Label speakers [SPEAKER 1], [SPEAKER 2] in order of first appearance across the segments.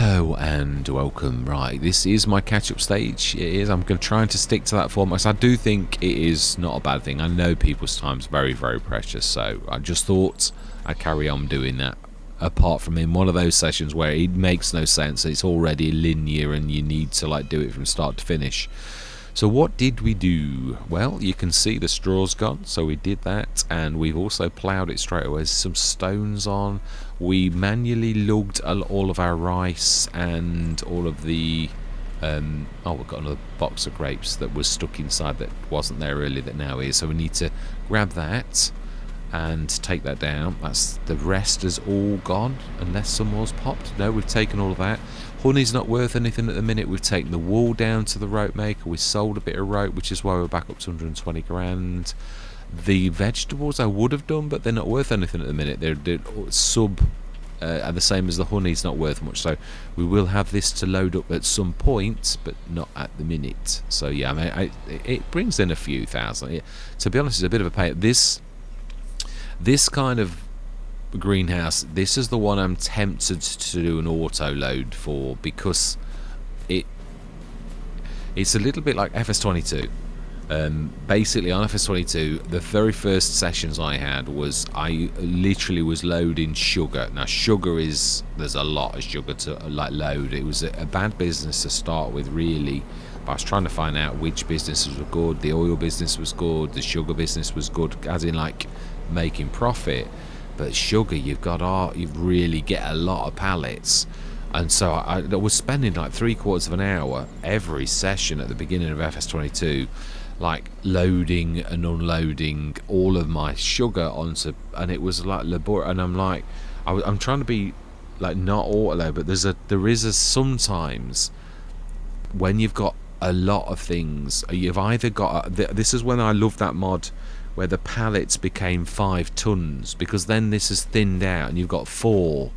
[SPEAKER 1] Hello and welcome. Right, this is my catch-up stage. It is. I'm trying to stick to that format. So I do think it is not a bad thing. I know people's time's very, very precious, so I just thought I'd carry on doing that. Apart from in one of those sessions where it makes no sense, it's already linear and you need to like do it from start to finish. So what did we do? Well, you can see the straw's gone, so we did that, and we've also ploughed it straight away. There's some stones on. We manually lugged all of our rice and all of the we've got another box of grapes that was stuck inside that wasn't there earlier that now is, so we need to grab that and take that down. That's the rest is all gone unless some more's popped. No, we've taken all of that. Honey's not worth anything at the minute. We've taken the wool down to the rope maker. We sold a bit of rope, which is why we're back up to 120 grand. The vegetables I would have done, but they're not worth anything at the minute. They're are the same as the honey's not worth much. So we will have this to load up at some point, but not at the minute. So yeah, I mean, it brings in a few thousand. To be honest, it's a bit of a pain. This kind of greenhouse, this is the one I'm tempted to do an auto load for, because it's a little bit like FS22. Basically on FS22, the very first sessions I had was I literally was loading sugar. Now sugar there's a lot of sugar to like load. It was a bad business to start with, really, but I was trying to find out which businesses were good. The oil business was good, the sugar business was good, as in like making profit. But sugar, you've really get a lot of pallets, and so I was spending like 3/4 of an hour every session at the beginning of FS22, like loading and unloading all of my sugar onto, and it was like laborious. And I'm like, I'm trying to be like not auto load, but there is a sometimes when you've got a lot of things, you've either got this is when I love that mod where the pallets became 5 tons, because then this is thinned out and you've got 4.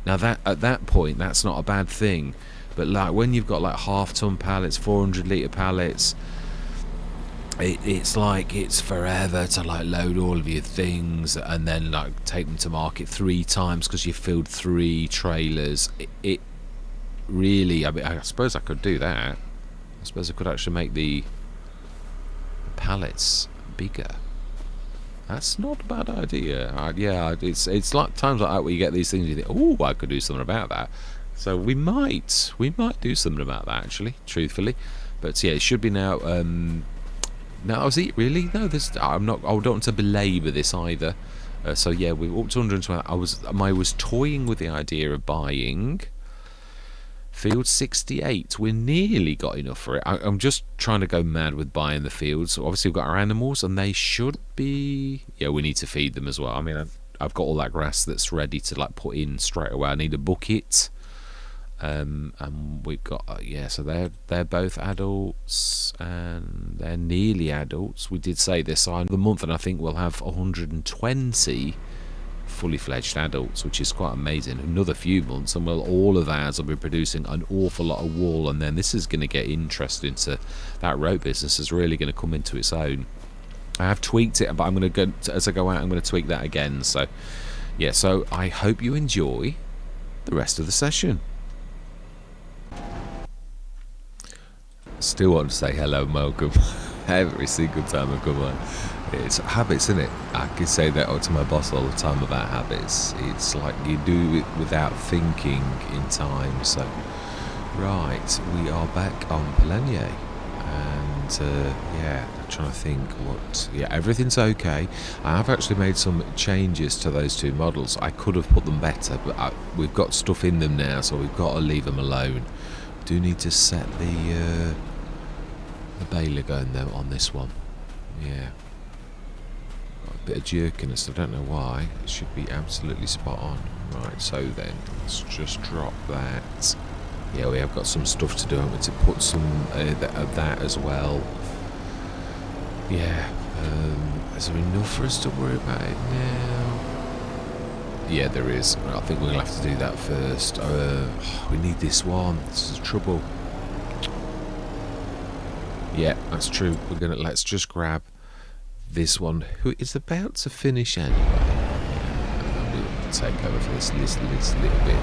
[SPEAKER 1] Now that at that point that's not a bad thing, but like when you've got like half-ton pallets, 400-litre pallets, it's like it's forever to like load all of your things and then like take them to market 3 times because you filled 3 trailers. It really, I mean, I suppose I could do that. I suppose I could actually make the pallets bigger. That's not a bad idea. Yeah, it's like times like that where you get these things you think, oh, I could do something about that. So we might do something about that, actually, truthfully. But yeah, it should be now. Now is it really? No, I don't want to belabor this either. So yeah, we're up to 120. I was toying with the idea of buying field 68. We nearly got enough for it. I'm just trying to go mad with buying the fields. So obviously we've got our animals, and they should be. Yeah, we need to feed them as well. I mean, I've got all that grass that's ready to like put in straight away. I need a bucket. And we've got so they're both adults, and they're nearly adults. We did say this side of the month, and I think we'll have 120 fully fledged adults, which is quite amazing. Another few months and all of ours will be producing an awful lot of wool, and then this is going to get interesting. To that rope business is really going to come into its own. I have tweaked it, but I'm going to go as I go out, I'm going to tweak that again. So yeah, so I hope you enjoy the rest of the session. Still want to say hello and welcome every single time I come on. It's habits, isn't it? I can say that to my boss all the time about habits. It's like you do it without thinking in time. So right, we are back on Pallegney, and I'm trying to think what. Yeah, everything's okay. I have actually made some changes to those 2 models. I could have put them better, but we've got stuff in them now, so we've got to leave them alone. Do need to set the baler going though on this one. Yeah, got a bit of jerkiness, I don't know why. It should be absolutely spot on. Right, so then let's just drop that. Yeah, we have got some stuff to do. I'm going to put some of that as well. Yeah, is there enough for us to worry about it now? Yeah, there is. I think we're going to have to do that first. We need this one. This is trouble. Yeah, that's true. Let's just grab this one, who is about to finish anyway. Yeah, we'll take over for this little bit.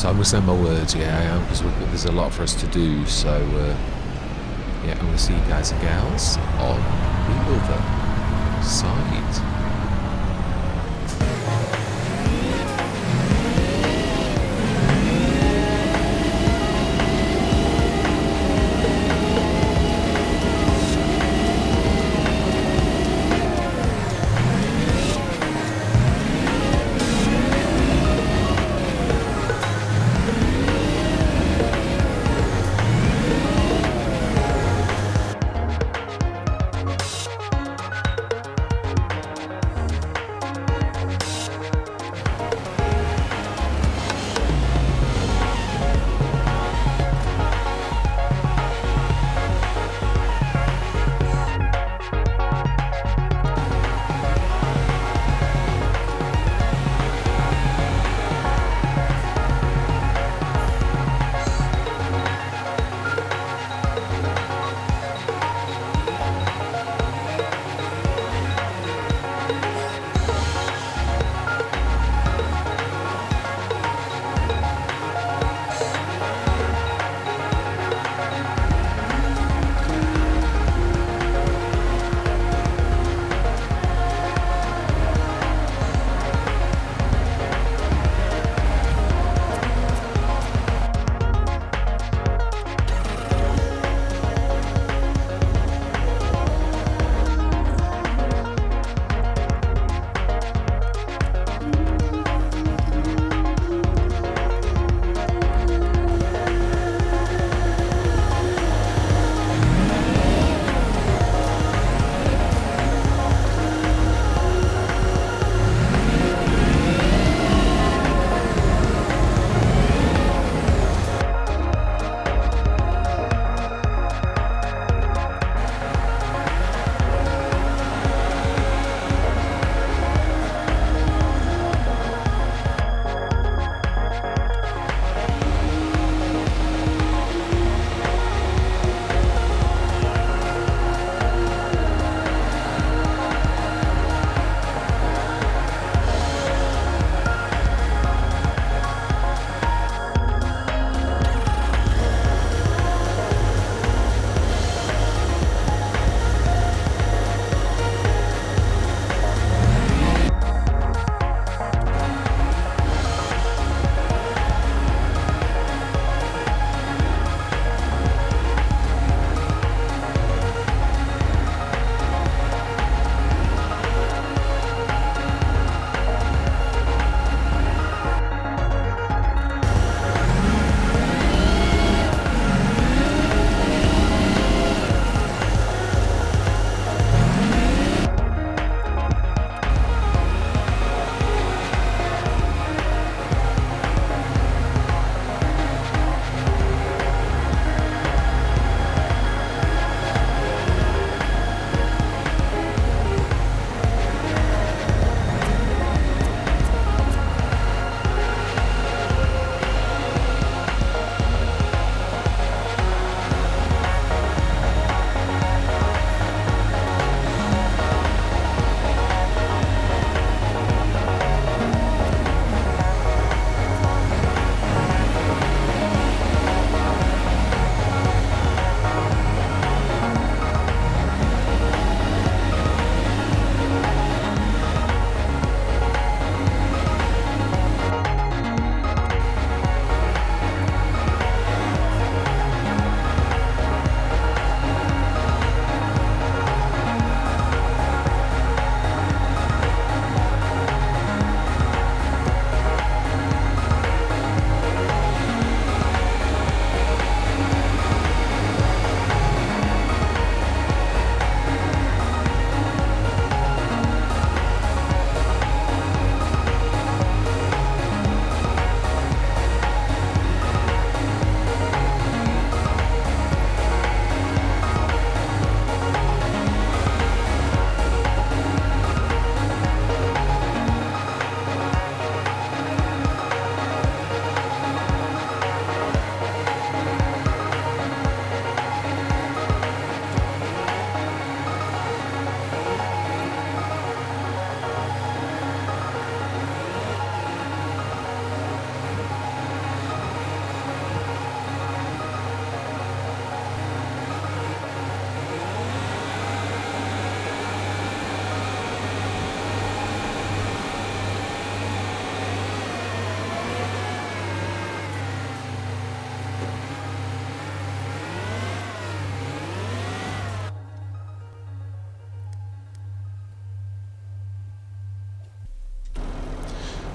[SPEAKER 1] So I'm going to say my words, yeah, I am, because there's a lot for us to do. So, yeah, I'm going to see you guys and gals on the other side.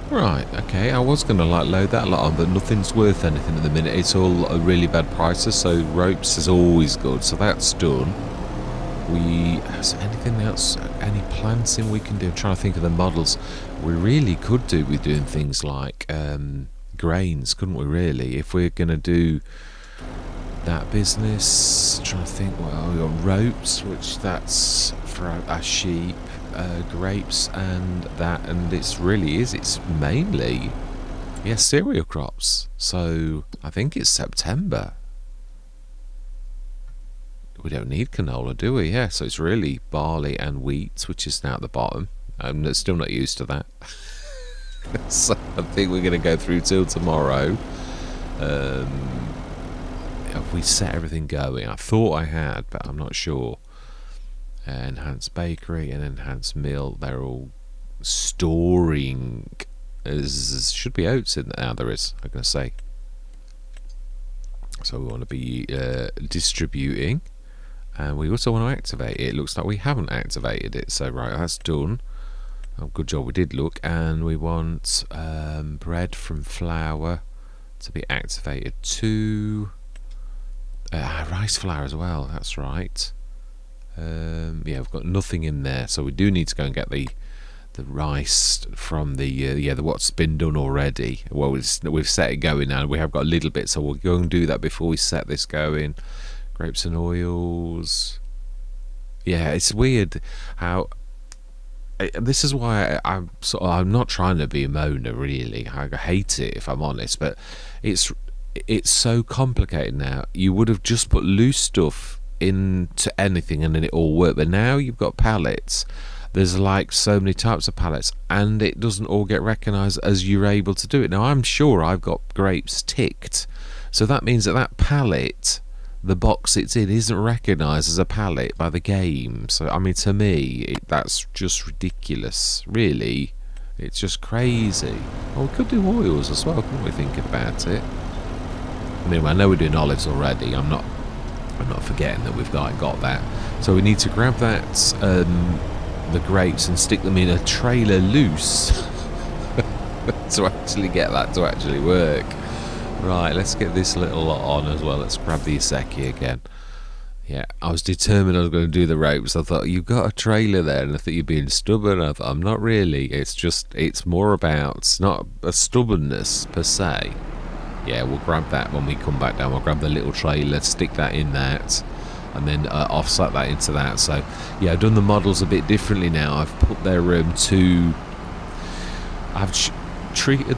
[SPEAKER 1] Right, okay, I was going to like load that lot on, but nothing's worth anything at the minute. It's all a really bad prices, so ropes is always good, so that's done. Is there anything else, any planting we can do? I'm trying to think of the models. We really could do with doing things like grains, couldn't we really? If we're going to do that business, trying to think, well, we got ropes, which that's for our sheep. Grapes and that, and it's mainly cereal crops. So I think it's September. We don't need canola, do we? Yeah, so it's really barley and wheat, which is now at the bottom. I'm still not used to that. So I think we're going to go through till tomorrow. Have we set everything going? I thought I had, but I'm not sure. Enhanced bakery and enhanced mill, they're all storing. Should be oats in there. Now there is, I'm going to say. So we want to be distributing, and we also want to activate it. It looks like we haven't activated it, so right, that's done. Oh, good job, we did look. And we want bread from flour to be activated to rice flour as well, that's right. Yeah, we've got nothing in there, so we do need to go and get the rice from the what's been done already. Well, we've set it going now. We have got a little bit, so we'll go and do that before we set this going. Grapes and oils. Yeah, it's weird how. This is why I'm not trying to be a moaner, really. I hate it, if I'm honest, but it's so complicated now. You would have just put loose stuff into anything and then it all worked, but now you've got pallets. There's like so many types of pallets, and it doesn't all get recognized as you're able to do it. Now I'm sure I've got grapes ticked, so that means that pallet, the box it's in, isn't recognized as a pallet by the game. So I mean, to me, that's just ridiculous, really. It's just crazy. Well, we could do oils as well, couldn't we, thinking about it? I mean, I know we're doing olives already. I'm not forgetting that we've got that. So we need to grab that, the grapes, and stick them in a trailer loose to actually get that to actually work. Right, let's get this little lot on as well. Let's grab the Iseki again. Yeah, I was determined I was going to do the ropes. I thought, you've got a trailer there, and I thought you're being stubborn. I thought, I'm not really. It's more about, it's not a stubbornness per se. Yeah, we'll grab that when we come back down. We'll grab the little trailer, stick that in that, and then offset that into that. So yeah, I've done the models a bit differently now. I've put their I've treated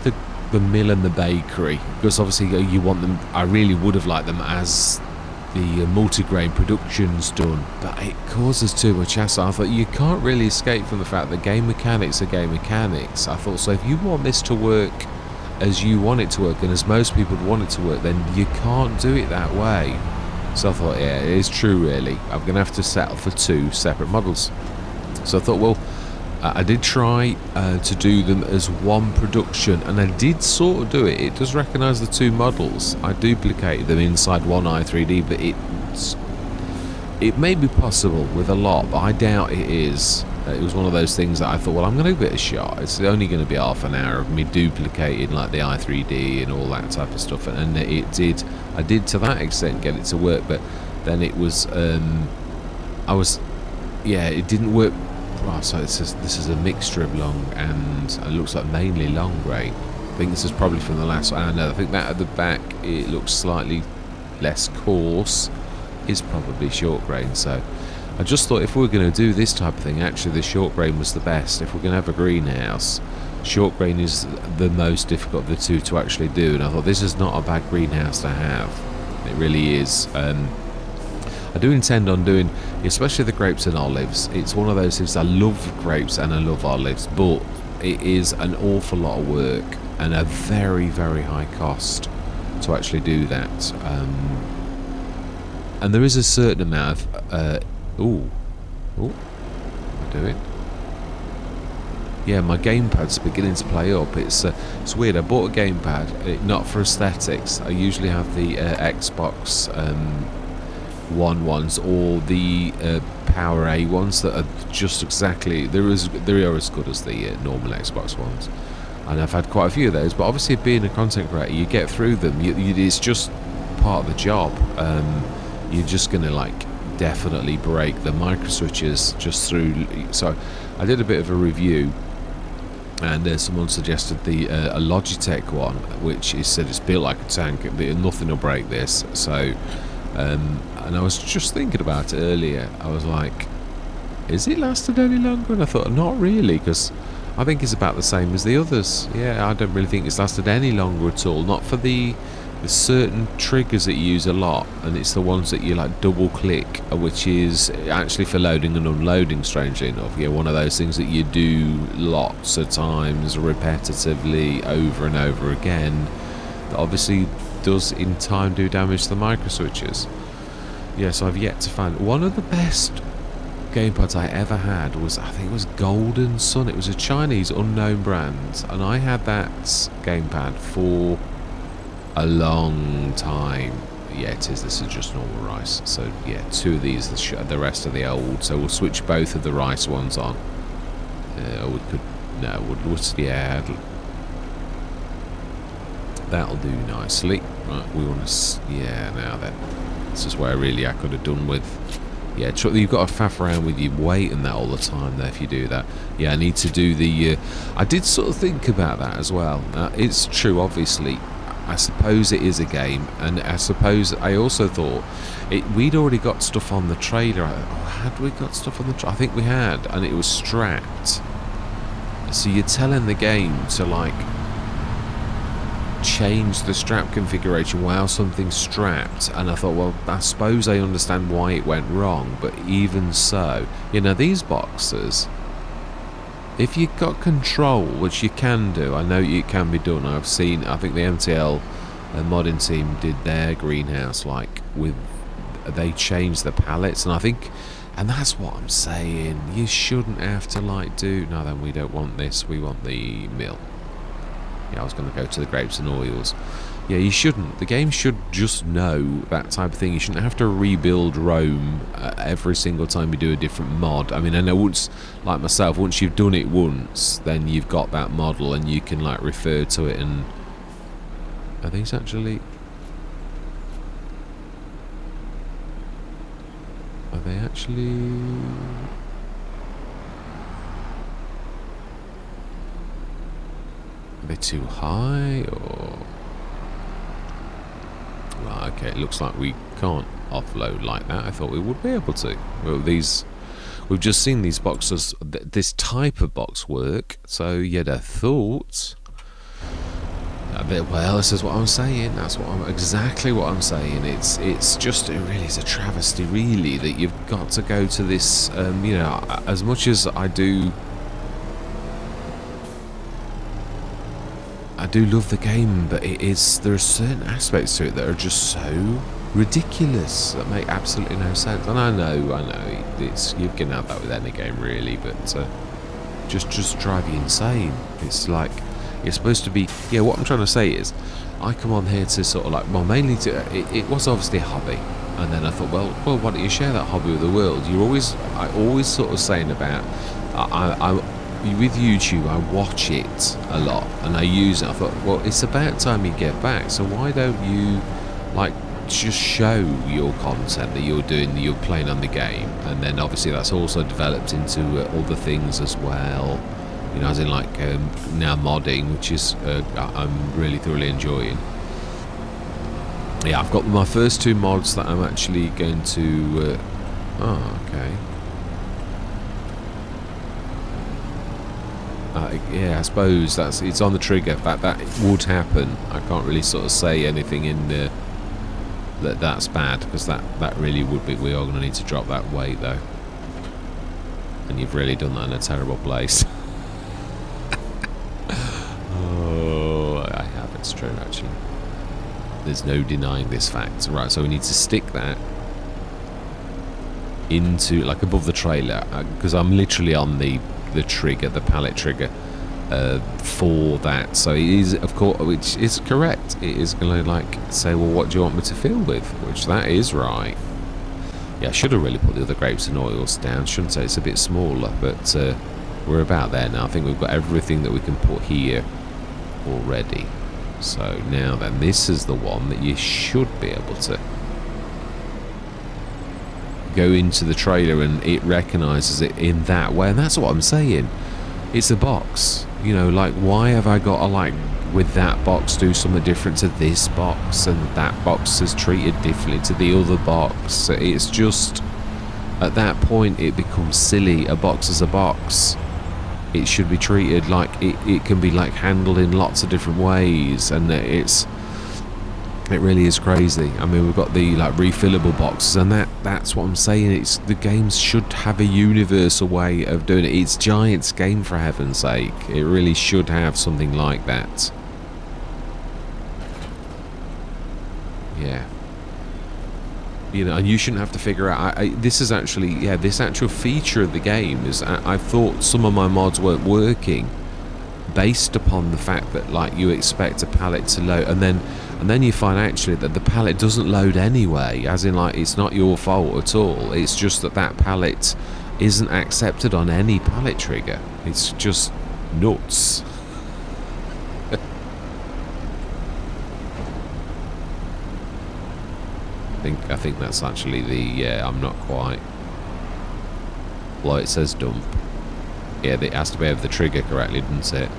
[SPEAKER 1] the mill and the bakery, because obviously you want them. I really would have liked them as the multigrain production's done, but it causes too much hassle. I thought you can't really escape from the fact that game mechanics are game mechanics. I thought, so if you want this to work as you want it to work, and as most people want it to work, then you can't do it that way. So I thought, yeah, it is true, really. I'm going to have to settle for two separate models. So I thought, well, I did try to do them as one production, and I did sort of do it. It does recognise the two models. I duplicated them inside one i3D, but it may be possible with a lot, but I doubt it is. It was one of those things that I thought, well, I'm going to give it a shot. It's only going to be half an hour of me duplicating like the i3D and all that type of stuff, and I did to that extent get it to work, but then it was it didn't work. Wow, so this is a mixture of long and it looks like mainly long grain. I think this is probably from the last one. I know, I think that at the back it looks slightly less coarse, is probably short grain. So I just thought if we were going to do this type of thing, actually the short grain was the best. If we're going to have a greenhouse, short grain is the most difficult of the two to actually do, and I thought this is not a bad greenhouse to have. It really is. I do intend on doing, especially the grapes and olives. It's one of those things, I love grapes and I love olives, but it is an awful lot of work and a very, very high cost to actually do that. And there is a certain amount of what am I doing? Yeah, my gamepad's beginning to play up. It's weird. I bought a gamepad, not for aesthetics. I usually have the Xbox One ones or the Power A ones that are just exactly, they are as good as the normal Xbox ones. and I've had quite a few of those. But obviously, being a content creator, you get through them. It's just part of the job. You're just gonna like definitely break the micro switches just through. So I did a bit of a review, and someone suggested a Logitech one, which is said it's built like a tank. Nothing will break this. So and I was just thinking about it earlier. I was like, is it lasted any longer? And I thought, not really, because I think it's about the same as the others. Yeah, I don't really think it's lasted any longer at all. Not for the certain triggers that you use a lot, and it's the ones that you like double click, which is actually for loading and unloading, strangely enough. Yeah, one of those things that you do lots of times repetitively over and over again, that obviously does in time do damage to the micro switches. Yes, I've yet to find one of the best gamepads I ever had was, I think it was Golden Sun. It was a Chinese unknown brand, and I had that gamepad for a long time. Yeah, it is. This is just normal rice. So yeah, two of these. The rest of the old. So we'll switch both of the rice ones on. We could. No, yeah. That'll do nicely. Right, we want to. Yeah, now then. This is where I could have done with. Yeah, you've got to faff around with your weight and that all the time there if you do that. Yeah, I need to do the. I did sort of think about that as well. It's true, obviously. I suppose it is a game, and I suppose I also thought we'd already got stuff on the trailer. Had we got stuff on the trailer? I think we had, and it was strapped. So you're telling the game to like change the strap configuration while something's strapped, and I thought, well, I suppose I understand why it went wrong, but even so, you know, these boxers, if you've got control, which you can do, I know it can be done. I think the MTL modding team did their greenhouse like with, they changed the pallets, and that's what I'm saying. You shouldn't have to like do. No, then we don't want this. We want the mill. Yeah, I was going to go to the grapes and oils. Yeah, you shouldn't. The game should just know that type of thing. You shouldn't have to rebuild Rome every single time you do a different mod. I mean, I know once, like myself, once you've done it once, then you've got that model and you can like refer to it. And are these actually? Are they actually? Are they too high or? Right, okay, it looks like we can't offload like that. I thought we would be able to. Well, we've just seen these boxes, this type of box work, so you'd have thought. Well, this is what I'm saying. That's exactly what I'm saying. It's just, it really is a travesty, really, that you've got to go to this. You know, as much as I do love the game, but there are certain aspects to it that are just so ridiculous that make absolutely no sense. And I know, you can have that with any game really, but just drive you insane. It's like you're supposed to be. Yeah, what I'm trying to say is, I come on here to sort of like, well, mainly it was obviously a hobby, and then I thought, well, why don't you share that hobby with the world? I always sort of saying about, with YouTube, I watch it a lot and I use it. I thought, well, it's about time you get back, so why don't you like just show your content that you're doing, that you're playing on the game, and then obviously that's also developed into other things as well, you know, as in like now modding, which is I'm really thoroughly enjoying. Yeah, I've got my first two mods that I'm actually going to okay. Yeah, I suppose it's on the trigger. That would happen. I can't really sort of say anything in that's bad, because that really would be. We are going to need to drop that weight though, and you've really done that in a terrible place. Oh, I have. It's true actually. There's no denying this fact. Right, so we need to stick that into like above the trailer, because I'm literally on the trigger, the pallet trigger for that. So it is, of course, which is correct. It is going to like say, well, what do you want me to fill with? Which that is right. Yeah, I should have really put the other grapes and oils down, shouldn't I? It's a bit smaller, but we're about there now. I think we've got everything that we can put here. already. So now then, this is the one that you should be able to go into the trailer and it recognises it in that way. And that's what I'm saying. It's a box. You know, like, why have I got to, like, with that box do something different to this box, and that box is treated differently to the other box? It's just, at that point, it becomes silly. A box is a box. It should be treated like it can be, like, handled in lots of different ways, and it really is crazy. I mean, we've got the, like, refillable boxes, and that's what I'm saying. It's, the games should have a universal way of doing it. It's Giant's game, for heaven's sake. It really should have something like that. Yeah. You know, and you shouldn't have to figure out. This is actually, yeah, this actual feature of the game is. I thought some of my mods weren't working, based upon the fact that, like, you expect a pallet to load, and then you find actually that the pallet doesn't load anyway. As in, like, it's not your fault at all. It's just that pallet isn't accepted on any pallet trigger. It's just nuts. I think that's actually the, yeah, I'm not quite. Well, it says dump. Yeah, it has to be over the trigger correctly, doesn't it?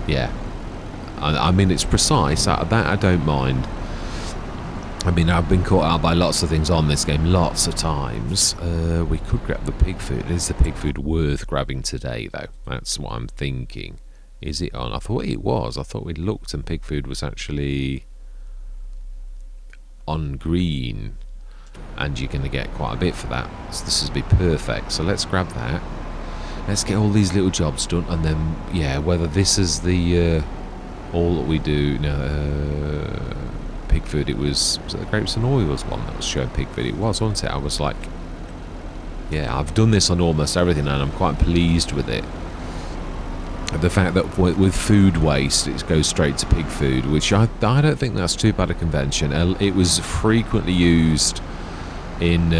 [SPEAKER 1] Yeah. I mean, it's precise. That I don't mind. I mean, I've been caught out by lots of things on this game, lots of times. We could grab the pig food. Is the pig food worth grabbing today, though? That's what I'm thinking. Is it on? I thought it was. I thought we looked and pig food was actually on green, and you're going to get quite a bit for that. So this would be perfect. So let's grab that. Let's get all these little jobs done, and then, yeah, whether this is the all that we do now. Pig food, it was it the grapes and oils one that was showing pig food? It was, wasn't it? I was like, yeah, I've done this on almost everything, and I'm quite pleased with it. The fact that with food waste, it goes straight to pig food, which I don't think that's too bad a convention. It was frequently used in.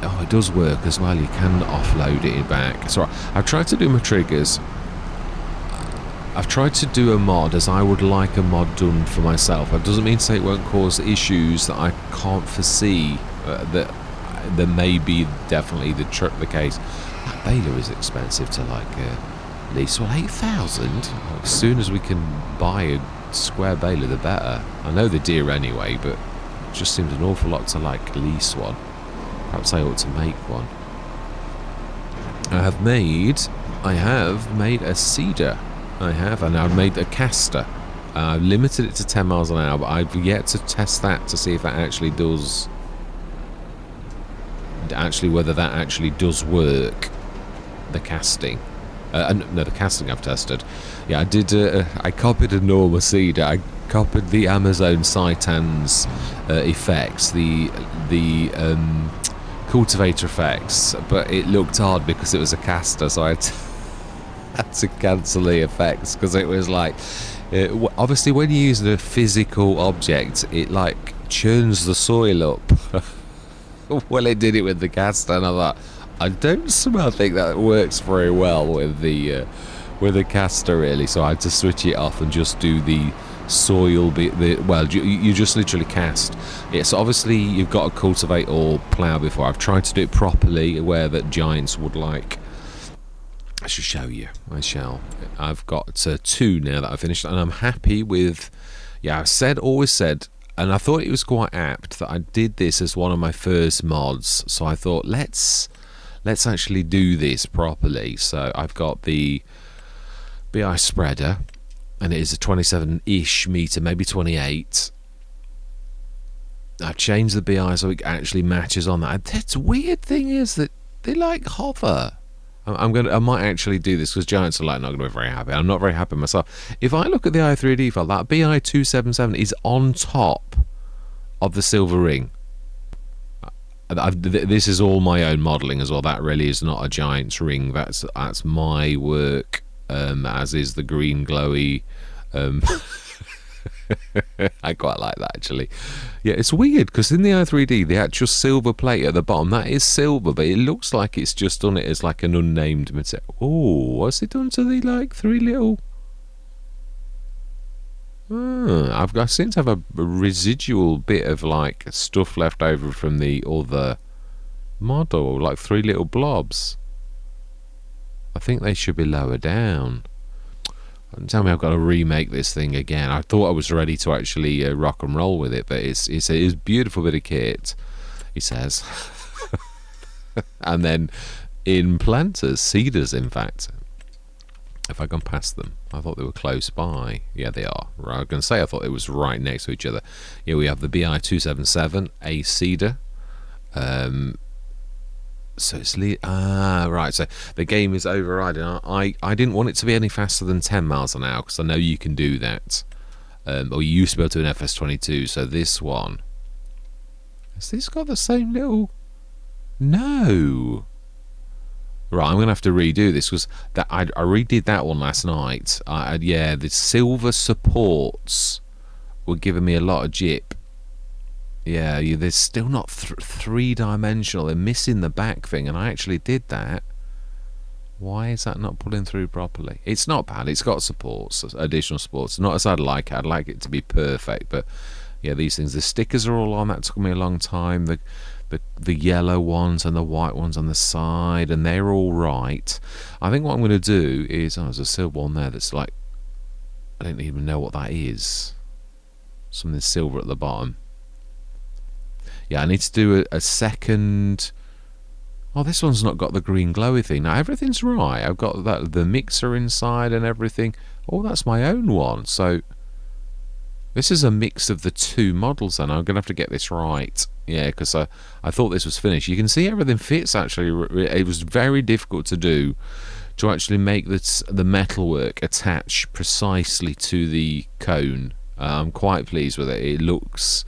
[SPEAKER 1] Oh, it does work as well. You can offload it back. So I've tried to do my triggers. I've tried to do a mod as I would like a mod done for myself. That doesn't mean to say it won't cause issues that I can't foresee. That there may be definitely the case. That baler is expensive to, like, lease. Well, 8,000. As soon as we can buy a square baler, the better. I know they're dear anyway, but it just seems an awful lot to, like, lease one. Perhaps I ought to make one. I have made a cedar. I have, and I've made a caster. I've limited it to 10 miles an hour, but I've yet to test that to see if that actually does. Whether that actually does work. The casting. No, the casting I've tested. Yeah, I did. I copied a normal cedar. I copied the Amazon Cytan's effects, the cultivator effects, but it looked odd because it was a caster, so I had to cancel the effects because it was like, obviously when you use a physical object, it, like, churns the soil up. Well, it did it with the caster, and I thought, I don't somehow think that works very well with the caster, really. So I had to switch it off and just do the soil bit. Well, you just literally cast. Yeah, so obviously you've got to cultivate or plough before. I've tried to do it properly, where that Giants would like. I should show you. I shall. I've got 2 now that I've finished, and I'm happy with. Yeah, I've always said, and I thought it was quite apt that I did this as one of my first mods. So I thought, let's actually do this properly. So I've got the BI spreader, and it is a 27-ish meter, maybe 28. I've changed the BI so it actually matches on that. The weird thing is that they, like, hover. I might actually do this because Giants are, like, not going to be very happy. I'm not very happy myself. If I look at the i3D file, that BI277 is on top of the silver ring. This is all my own modelling as well. That really is not a Giants ring. That's my work, as is the green glowy. I quite like that, actually. Yeah, it's weird because in the i3D, the actual silver plate at the bottom, that is silver, but it looks like it's just done it as, like, an unnamed material. Oh, what's it done to the, like, 3 little? I seem to have a residual bit of like stuff left over from the other model, like 3 little blobs. I think they should be lower down. Don't tell me I've got to remake this thing again. I thought I was ready to actually rock and roll with it, but it's a beautiful bit of kit, he says. And then in planters, cedars, in fact. If I can pass them, I thought they were close by. Yeah, they are. Right, I was going to say I thought it was right next to each other. Here we have the BI277, a cedar. So it's right. So the game is overriding. I didn't want it to be any faster than 10 miles an hour because I know you can do that. Or you used to be able to in FS22. So this one, has this got the same little? No. Right, I'm gonna have to redo this because that I redid that one last night. Yeah, the silver supports were giving me a lot of jip. Yeah, they're still not three-dimensional. They're missing the back thing, and I actually did that. Why is that not pulling through properly? It's not bad. It's got supports, additional supports. Not as I'd like it. I'd like it to be perfect, but yeah, these things. The stickers are all on. That took me a long time. The yellow ones and the white ones on the side, and they're all right. I think what I'm going to do is, there's a silver one there that's like, I don't even know what that is. Something silver at the bottom. Yeah, I need to do a second. Oh, this one's not got the green glowy thing. Now everything's right. I've got the mixer inside and everything. Oh, that's my own one. So this is a mix of the two models, and I'm gonna have to get this right. Yeah, because I thought this was finished. You can see everything fits. Actually, it was very difficult to do, to actually make the metalwork attach precisely to the cone. I'm quite pleased with it. It looks.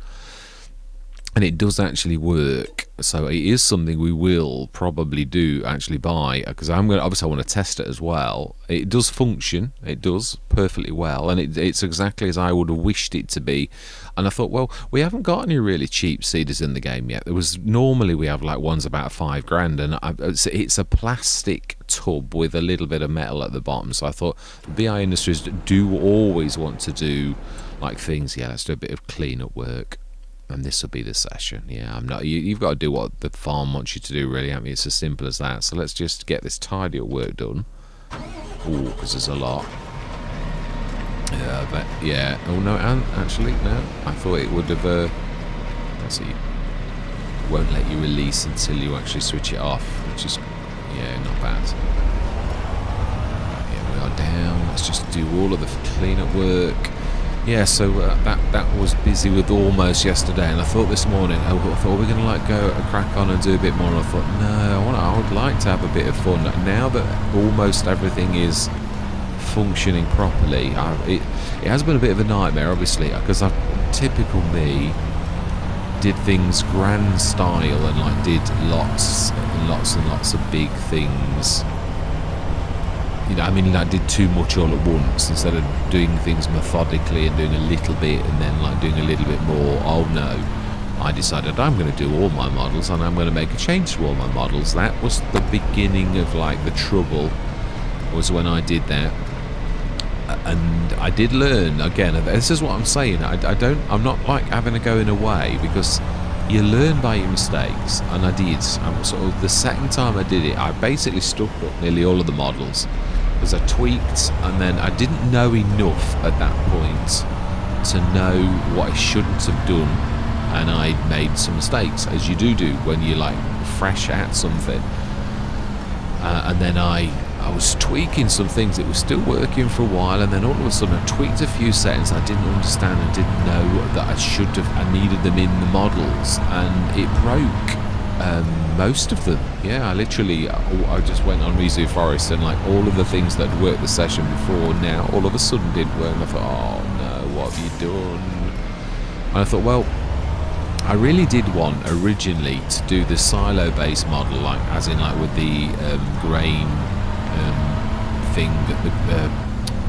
[SPEAKER 1] And it does actually work, so it is something we will probably actually buy, because obviously I want to test it as well. It does function, it does perfectly well, and it's exactly as I would have wished it to be. And I thought, well, we haven't got any really cheap cedars in the game yet. Normally we have like ones about £5,000, and it's a plastic tub with a little bit of metal at the bottom. So I thought BI Industries do always want to do like things. Yeah, let's do a bit of clean-up work. And this will be the session. Yeah, I'm not. You've got to do what the farm wants you to do, really. I mean, it's as simple as that. So let's just get this tidy up work done. Oh, because there's a lot. Yeah, but yeah. Oh no, and actually no. I thought it would have. Let's see. Won't let you release until you actually switch it off, which is not bad. Here we are down. Let's just do all of the clean-up work. Yeah, so that was busy with almost yesterday, and I thought this morning, I thought we're going to like go crack on and do a bit more, and I thought, no, I would like to have a bit of fun. Now that almost everything is functioning properly, it has been a bit of a nightmare, obviously, because typical me, did things grand style and like did lots and lots and lots of big things. I mean, I did too much all at once instead of doing things methodically and doing a little bit and then like doing a little bit more. Oh no, I decided I'm going to do all my models and I'm going to make a change to all my models. That was the beginning of like the trouble, was when I did that. And I did learn again. This is what I'm saying. I'm not like having a going away, because you learn by your mistakes, and I did. Sort of the second time I did it, I basically stuck up nearly all of the models, because I tweaked, and then I didn't know enough at that point to know what I shouldn't have done, and I made some mistakes, as you do when you're like fresh at something. And then I was tweaking some things. It was still working for a while, and then all of a sudden I tweaked a few settings I didn't understand and didn't know that I needed them in the models, and it broke most of them. Yeah, I just went on Mizu Forest, and like all of the things that had worked the session before now all of a sudden didn't work, and I thought, oh no, what have you done? And I thought, well, I really did want originally to do the silo based model, like as in like with the grain thing, the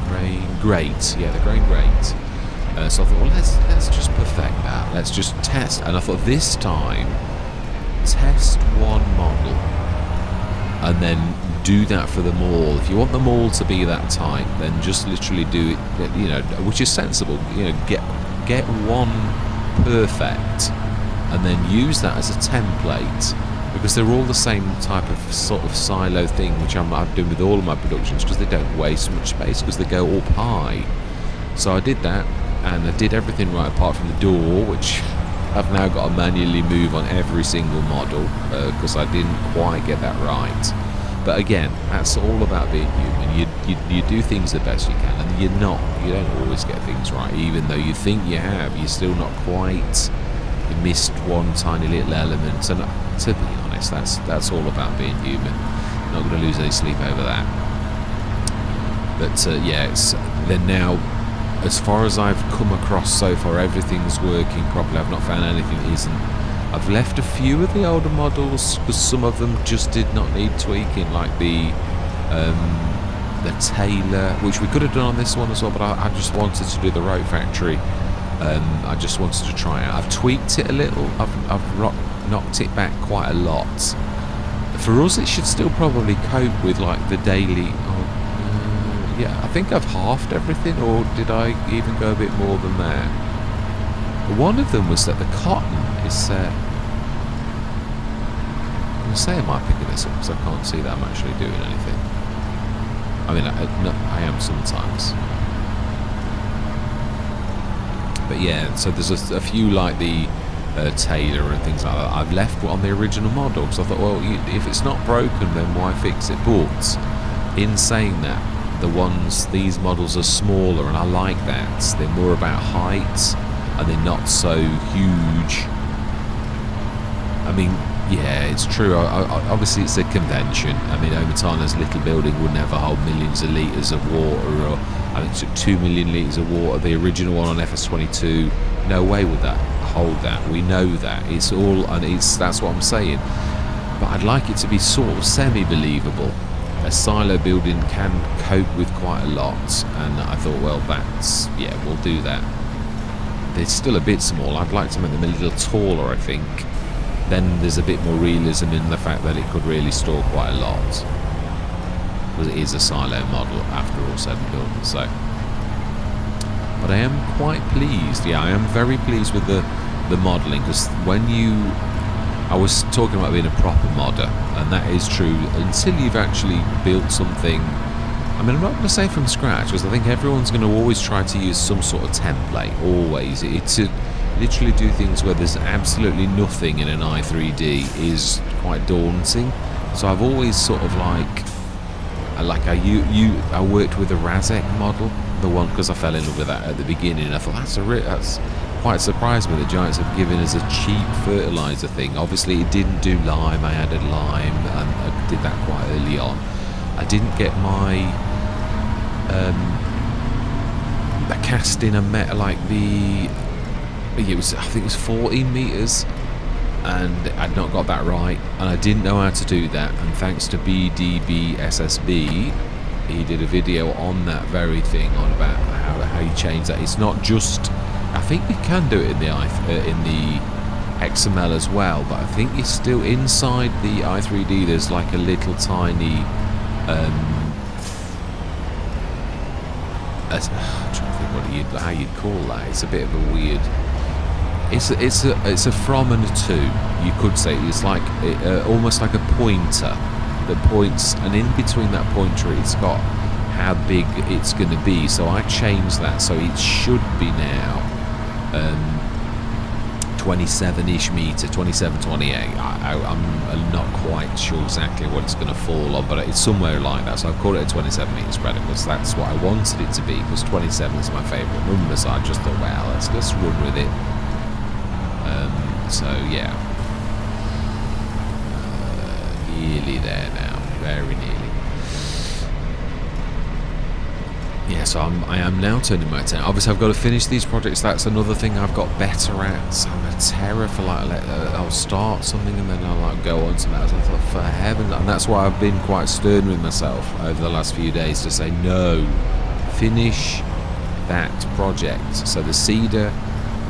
[SPEAKER 1] grain grate, the grain grate. So I thought, well, let's just perfect that. Let's just test. And I thought, this time, test one model and then do that for them all. If you want them all to be that tight, then just literally do it, you know, which is sensible. You know, get one perfect, and then use that as a template, because they're all the same type of sort of silo thing, which I'm doing with all of my productions, because they don't waste much space, because they go up high. So I did that, and I did everything right apart from the door, which I've now got to manually move on every single model, because I didn't quite get that right. But again, that's all about being human. You do things the best you can, and you don't always get things right. Even though you think you have, you're still not quite. You missed one tiny little element, and to be honest, that's all about being human. Not going to lose any sleep over that. But yeah, then now, as far as I've come across so far, everything's working properly. I've not found anything that isn't. I've left a few of the older models because some of them just did not need tweaking, like the Taylor, which we could have done on this one as well, but I just wanted to do the Road Factory. I just wanted to try it out. I've tweaked it a little. I've knocked it back quite a lot. For us, it should still probably cope with like the daily. Yeah, I think I've halved everything, or did I even go a bit more than that? One of them was that the cotton is. I'm going to say, am I picking this up because I can't see that I'm actually doing anything. I mean, I am sometimes. But yeah, so there's a few like the Taylor and things like that. I've left on the original model because I thought, well, if it's not broken, then why fix it? But in saying that, these models are smaller, and I like that. They're more about height, and they're not so huge. I mean, yeah, it's true. Obviously, it's a convention. I mean, Omitana's little building would never hold millions of litres of water, or I think it took 2 million litres of water. The original one on FS25, no way would that hold that. We know that. It's all, and that's what I'm saying. But I'd like it to be sort of semi-believable. A silo building can cope with quite a lot, and I thought, well, we'll do that. They're still a bit small. I'd like to make them a little taller, I think. Then there's a bit more realism in the fact that it could really store quite a lot, because it is a silo model after all said and done. So, but I am quite pleased. Yeah, I am very pleased with the modelling, because I was talking about being a proper modder, and that is true until you've actually built something. I mean, I'm not going to say from scratch, because I think everyone's going to always try to use some sort of template, always. To literally do things where there's absolutely nothing in an i3D is quite daunting. So I've always sort of I worked with a Razek model, the one, because I fell in love with that at the beginning. I thought that's quite surprised me that Giants have given us a cheap fertilizer thing. Obviously, it didn't do lime. I added lime, and I did that quite early on. I didn't get my casting and metal like the. I think it was 14 meters, and I'd not got that right, and I didn't know how to do that. And thanks to BDBSSB, he did a video on that very thing, on about how you change that. It's not just. I think you can do it in the XML as well, but I think you're still inside the i3D. There's like a little tiny. I'm trying to think how you'd call that. It's a bit of a weird. It's a from and a to. You could say it's like almost like a pointer that points, and in between that pointer, it's got how big it's going to be. So I changed that, so it should be now 27-ish meter, 27, 28. I'm not quite sure exactly what it's going to fall on, but it's somewhere like that. So I've called it a 27 meter spreader because that's what I wanted it to be, because 27 is my favourite number. So I just thought, well, let's run with it. So yeah, nearly there now, very nearly. Yeah, so I am now turning my attention. Obviously, I've got to finish these projects. That's another thing I've got better at. So I'm a terror for I'll start something and then I'll go on to that. So I thought, for heaven, and that's why I've been quite stern with myself over the last few days to say, no, finish that project. So the cedar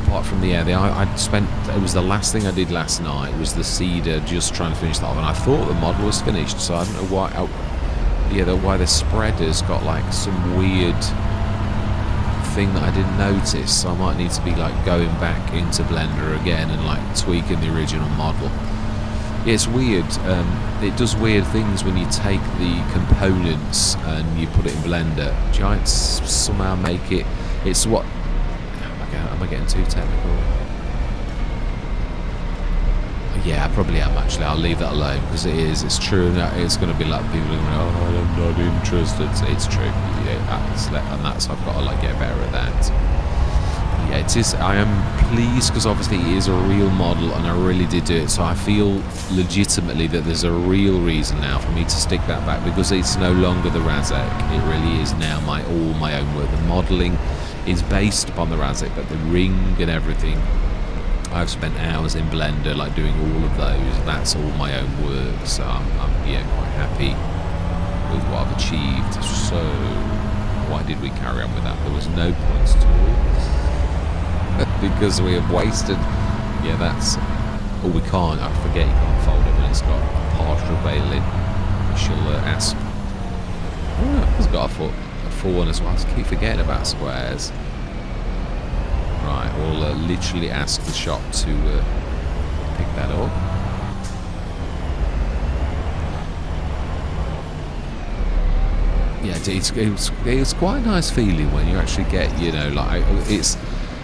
[SPEAKER 1] apart from the air, I spent, it was the last thing I did last night, was the cedar, just trying to finish that off, and I thought the model was finished, so I don't know why, why the spreader's got like some weird thing that I didn't notice, so I might need to be like going back into Blender again and like tweaking the original model. Yeah, it's weird. It does weird things when you take the components and you put it in Blender. Giants somehow make it. It's what. Am I getting too technical? Yeah, I probably am actually. I'll leave that alone because it's true. It's going to be like people are going, oh, I'm not interested. It's true. Yeah, and that's I've got to like get better at that. Yeah, it is. I am pleased because obviously it is a real model and I really did do it, so I feel legitimately that there's a real reason now for me to stick that back, because it's no longer the Razak. It really is now all my own work. The modelling is based upon the Razak, but the ring and everything, I've spent hours in Blender like doing all of those. That's all my own work, so I'm yeah, quite happy with what I've achieved. So why did we carry on with that? There was no points to it. Because we have wasted. Yeah, that's. Oh, we can't. I forget you can't fold it when it's got a partial bail in. We shall ask. Oh, it's got a full one as well. I keep forgetting about squares. Right, we'll literally ask the shop to pick that up. Yeah, it's quite a nice feeling when you actually get, you know, like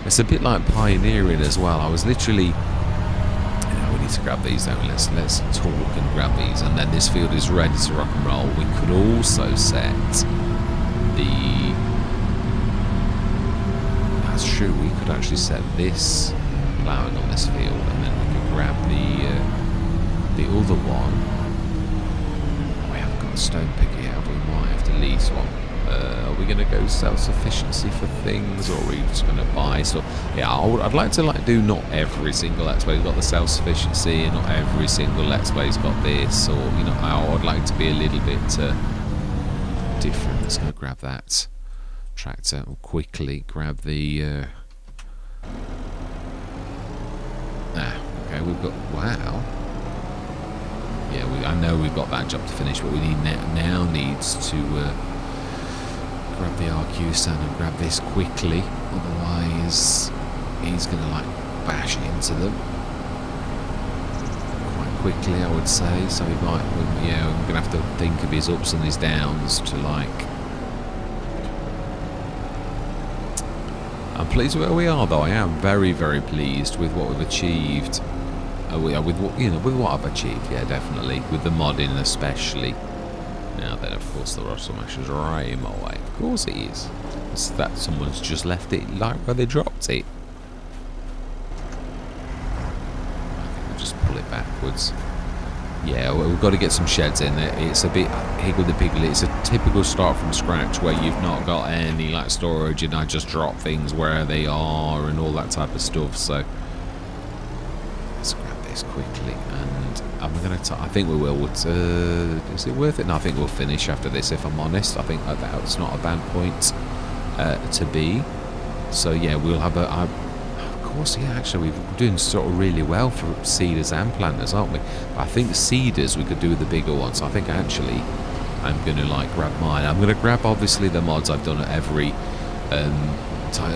[SPEAKER 1] it's a bit like pioneering as well. I was literally, you know, we need to grab these, don't we? Let's talk and grab these, and then this field is ready to rock and roll. We could also set the. That's true. We could actually set this plowing on this field, and then we could grab the other one. We haven't got a stone picker yet. We might have to lease one. Are we going to go self-sufficiency for things, or are we just going to buy stuff? Yeah, I'd like to like do not every single Let's Play's got the self-sufficiency, and not every single Let's Play's got this, or you know, I would like to be a little bit different. Let's go grab that tractor. We'll quickly grab the. Okay, we've got. Wow. Yeah, I know we've got that job to finish, but we now needs to. Grab the RQ stand and grab this quickly, otherwise he's going to like bash into them quite quickly, I would say. So he might, yeah, I'm going to have to think of his ups and his downs to like. I'm pleased with where we are, though. I am very, very pleased with what we've achieved. With what, you know, with what I've achieved, yeah, definitely with the modding especially. Now then, of course, the Russell Mash is right in my way. Of course it is. It's that someone's just left it like where they dropped it. I think we'll just pull it backwards. Yeah, we've got to get some sheds in there. It's a bit higgledy-piggledy. It's a typical start from scratch where you've not got any like storage, and I just drop things where they are and all that type of stuff. So let's grab this quickly, and I'm gonna. I think we will. Is it worth it? No, I think we'll finish after this. If I'm honest, I think that's not a bad point to be. So yeah, we'll have a. Of course, yeah. Actually, we're doing sort of really well for cedars and planters, aren't we? I think cedars we could do with the bigger ones. So I think actually, I'm gonna like grab mine. I'm gonna grab obviously the mods I've done at every.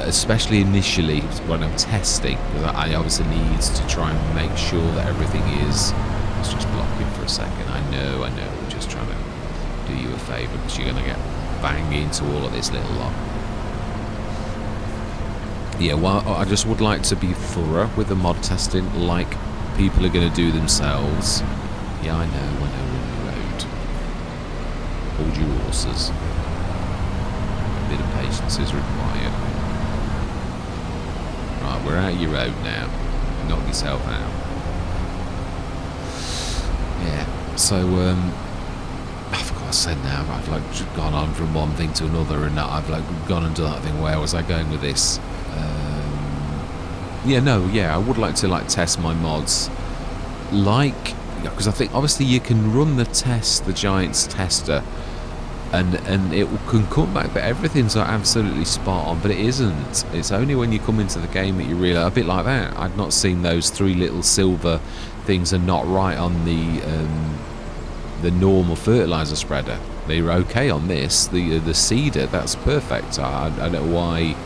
[SPEAKER 1] Especially initially when I'm testing, because I obviously need to try and make sure that everything is. Let's just block him for a second. I know. We're just trying to do you a favour, because you're going to get banged into all of this little lot. Yeah, well, I just would like to be thorough with the mod testing, like people are going to do themselves. Yeah, I know, we're in the road. Hold your horses. A bit of patience is required. Right, we're out your road now. Knock yourself out. Yeah, so I've got to say now, I've like gone on from one thing to another, and I've like gone and done that thing. Where was I going with this? I would like to like test my mods, like, because I think obviously you can run the Giants tester and it can come back, but everything's absolutely spot on, but it isn't. It's only when you come into the game that you realise, a bit like that, I'd not seen those 3 little silver things are not right on the normal fertilizer spreader. They were okay on this, the seeder, that's perfect. I don't know why.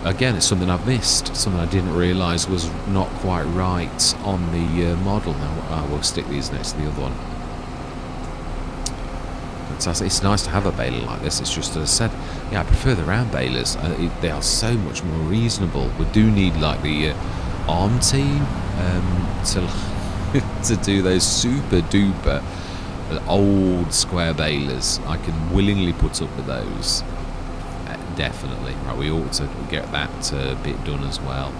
[SPEAKER 1] Again, it's something I've missed, something I didn't realise was not quite right on the model. Now I will stick these next to the other one. It's nice to have a baler like this. It's just, as I said, yeah, I prefer the round balers. They are so much more reasonable. We do need like the arm team to do those super duper old square balers. I can willingly put up with those. Definitely. Right, we ought to get that bit done as well.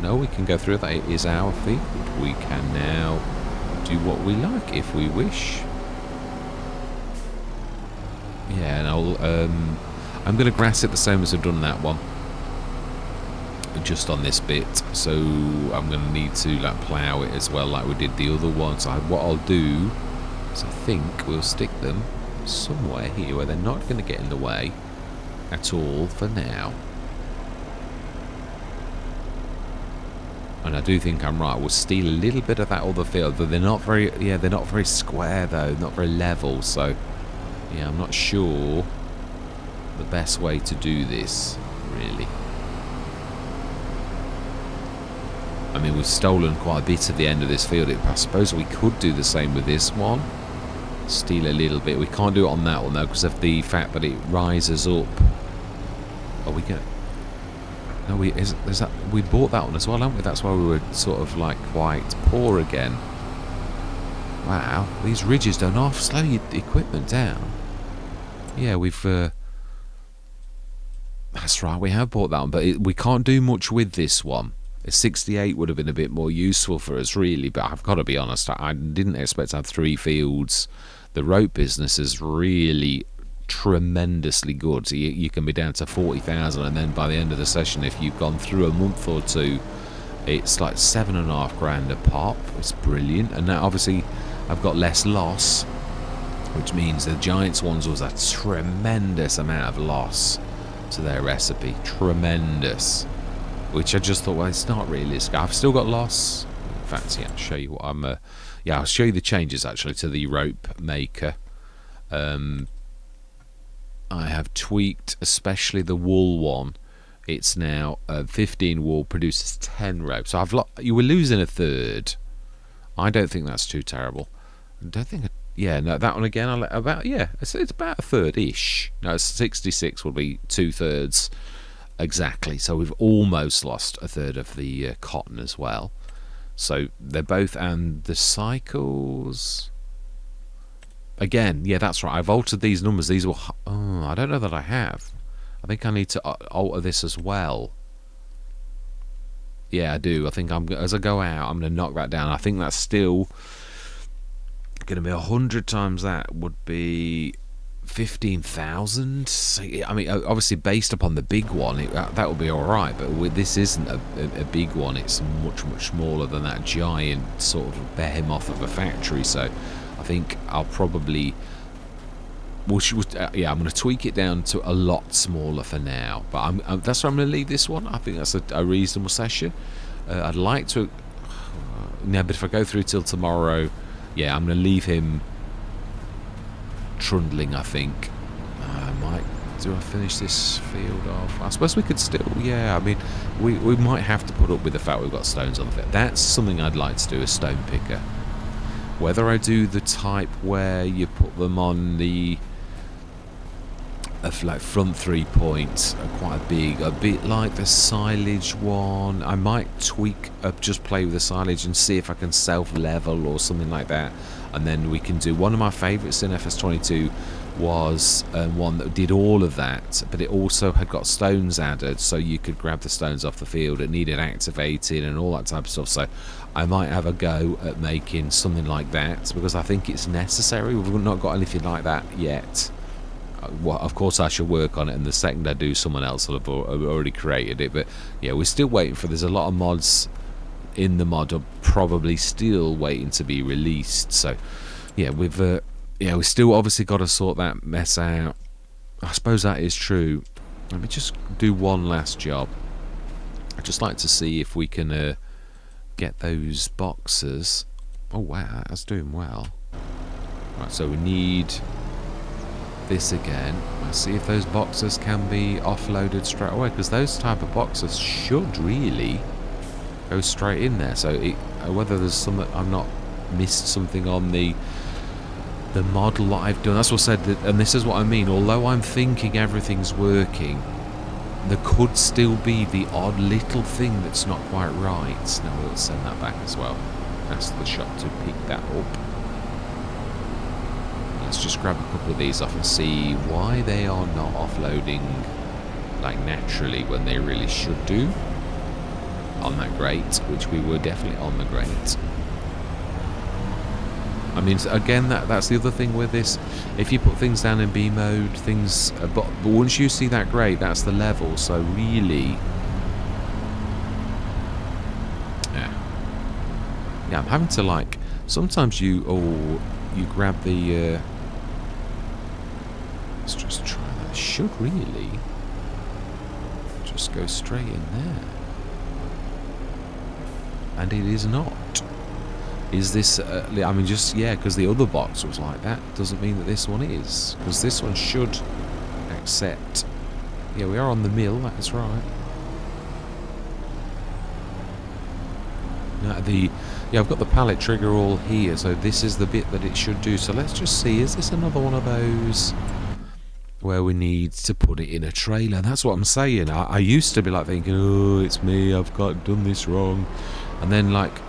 [SPEAKER 1] No, we can go through that. It is our field. We can now do what we like if we wish. Yeah, and I'm going to grass it the same as I've done that one, just on this bit. So I'm going to need to like plough it as well, like we did the other one. So what I'll do is I think we'll stick them somewhere here where they're not going to get in the way at all for now. And I do think I'm right. We'll steal a little bit of that other field, but they're not very, yeah, they're not very square though, not very level. So, yeah, I'm not sure the best way to do this, really. I mean, we've stolen quite a bit of the end of this field. I suppose we could do the same with this one. Steal a little bit. We can't do it on that one though, because of the fact that it rises up. Are we going to... No, we bought that one as well, haven't we? That's why we were sort of like quite poor again. Wow, these ridges don't half slow your equipment down. Yeah, we've. That's right, we have bought that one, but we can't do much with this one. A 68 would have been a bit more useful for us, really. But I've got to be honest, I didn't expect to have 3 fields. The rope business is really tremendously good. So you can be down to 40,000, and then by the end of the session, if you've gone through a month or two, it's like $7.5 grand a pop. It's brilliant. And now obviously I've got less loss, which means the Giants ones was a tremendous amount of loss to their recipe. Tremendous. Which I just thought, well, it's not realistic. I've still got loss. In fact, yeah, I'll show you what I'm yeah, I'll show you the changes actually to the rope maker. I have tweaked, especially the wool one. It's now 15 wool produces 10 rope. So you were losing a third. I don't think that's too terrible. I don't think. Yeah, no, that one again. It's about a third-ish. No, 66 will be 2/3 exactly. So we've almost lost a third of the cotton as well. So they're both, and the cycles. Again, yeah, that's right. I've altered these numbers. These were... Oh, I don't know that I have. I think I need to alter this as well. Yeah, I do. I think as I go out, I'm going to knock that down. I think that's still going to be 100 times that would be 15,000. So, I mean, obviously based upon the big one, that would be all right. But this isn't a big one. It's much, much smaller than that giant sort of behemoth of a factory. So I think I'll probably... yeah, I'm going to tweak it down to a lot smaller for now. But that's where I'm going to leave this one. I think that's a reasonable session. I'd like to... No, but if I go through till tomorrow, yeah, I'm going to leave him trundling, I think. I might... Do I finish this field off? I suppose we could still... Yeah, I mean, we might have to put up with the fact we've got stones on the field. That's something I'd like to do, a stone picker. Whether I do the type where you put them on the like front 3 points are quite big, a bit like the silage one. I might tweak up, just play with the silage and see if I can self-level or something like that. And then we can do... One of my favourites in FS22 was one that did all of that, but it also had got stones added, so you could grab the stones off the field. It needed activating and all that type of stuff. So I might have a go at making something like that, because I think it's necessary. We've not got anything like that yet. Well, of course I shall work on it, and the second I do, someone else will have already created it. But yeah, we're still waiting for... There's a lot of mods in the mod are probably still waiting to be released. So yeah, we've still obviously got to sort that mess out. I suppose that is true. Let me just do one last job. I'd just like to see if we can get those boxes. Oh wow, that's doing well. Right, so we need this again. Let's see if those boxes can be offloaded straight away, because those type of boxes should really go straight in there. So whether there's some, I've not missed something on the model that I've done. That's what I said, and this is what I mean. Although I'm thinking everything's working, there could still be the odd little thing that's not quite right. Now we'll send that back as well. Ask the shop to pick that up. Let's just grab a couple of these off and see why they are not offloading like naturally when they really should do on that grate, which we were definitely on the grate. I mean, again, that's the other thing with this. If you put things down in B mode, things, but once you see that grate, that's the level. So really, yeah, I'm having to like. Sometimes you grab the. Let's just try that. Should really just go straight in there, and it is not. Is this, I mean, just, yeah, because the other box was like that, doesn't mean that this one is. Because this one should accept. Yeah, we are on the mill, that's right. Now yeah, I've got the pallet trigger all here, so this is the bit that it should do. So let's just see, is this another one of those where we need to put it in a trailer? That's what I'm saying. I used to be like thinking, oh, it's me, I've done this wrong. And then like,